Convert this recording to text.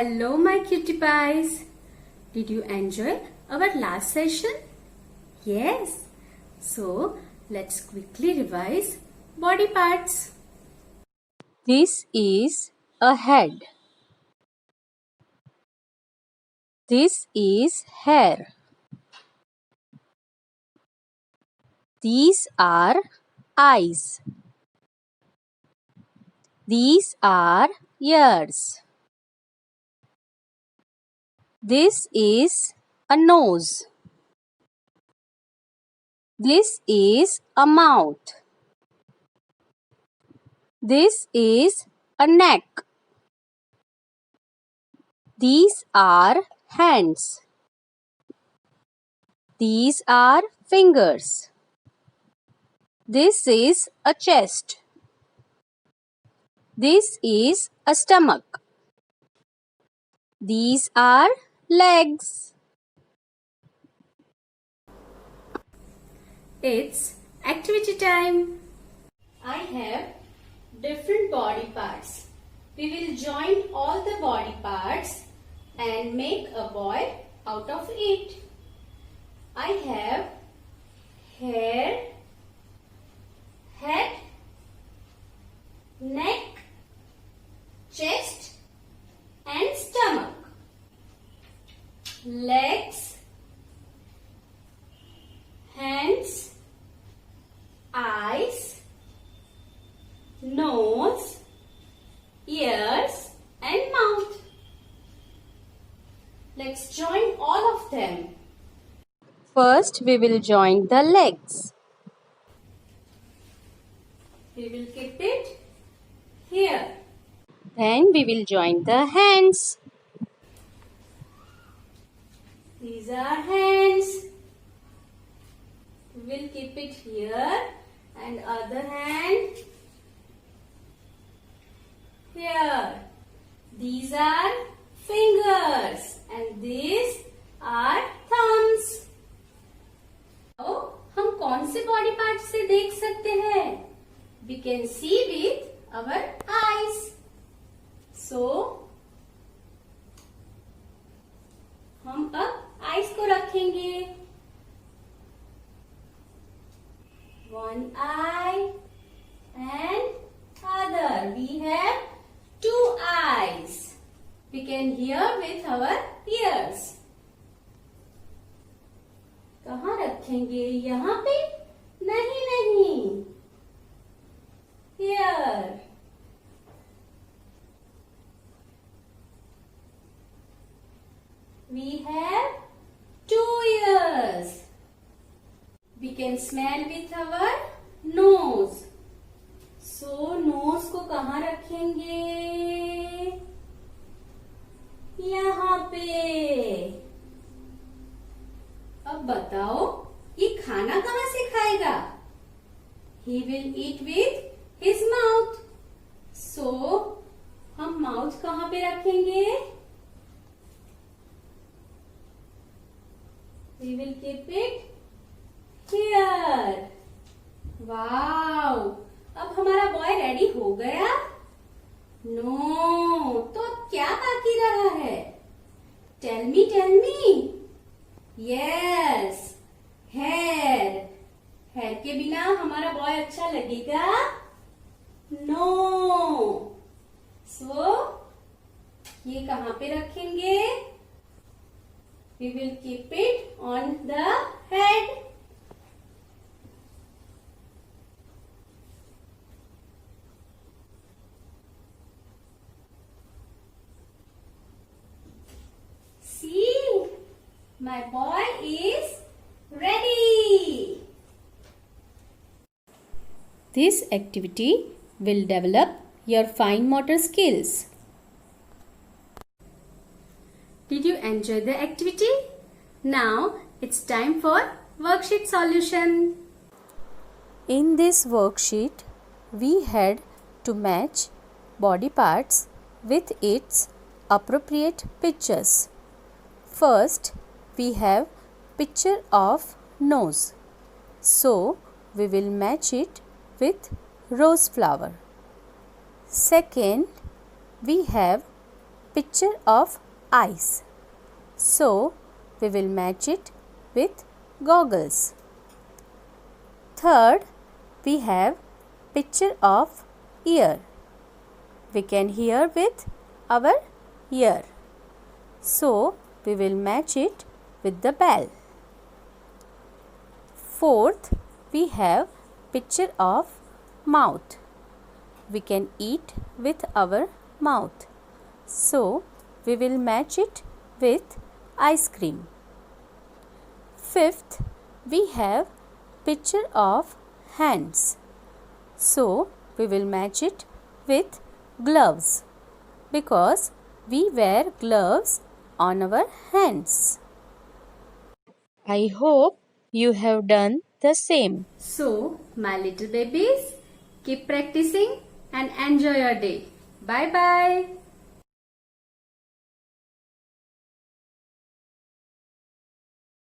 Hello my cutie pies. Did you enjoy our last session? Yes. So let's quickly revise body parts. This is a head. This is hair. These are eyes. These are ears. This is a nose. This is a mouth. This is a neck. These are hands. These are fingers. This is a chest. This is a stomach. These are legs. It's activity time. I have different body parts. We will join all the body parts and make a boy out of it. I have hair, head, neck, chest and stomach, legs, hands, eyes, nose, ears and mouth. Let's join all of them. First, we will join the legs. We will keep it here. Then we will join the hands. These are hands. We will keep it here and other hand here. These are fingers and these are thumbs. तो हम कौन से body part से देख सकते हैं? We can see with our eyes. So हम अब आइज को रखेंगे. One eye and other. We have two eyes. We can hear with our ears. कहाँ रखेंगे? यहाँ पे? नहीं. Here. We have two ears. We can smell with our nose. So nose को कहाँ रखेंगे? यहाँ पे. अब बताओ ये खाना कहाँ से खाएगा? He will eat with his mouth. So हम माउथ कहाँ पे रखेंगे? We will keep it here. Wow! अब हमारा बॉय रेडी हो गया? No. तो अब क्या बाकी रहा है? Tell me. Yes. Hair. Hair के बिना हमारा बॉय अच्छा लगेगा? No. So ये कहाँ पे रखेंगे? We will keep it on the head. See, my boy is ready. This activity will develop your fine motor skills. Did you enjoy the activity? Now it's time for worksheet solution. In this worksheet, we had to match body parts with its appropriate pictures. First, we have picture of nose. So, we will match it with rose flower. Second, we have picture of eyes. So we will match it with goggles. Third, we have picture of ear. We can hear with our ear. So we will match it with the bell. Fourth, we have picture of mouth. We can eat with our mouth. So we will match it with ice cream. Fifth, we have picture of hands. So we will match it with gloves because we wear gloves on our hands. I hope you have done the same. So, my little babies, keep practicing and enjoy your day. Bye bye.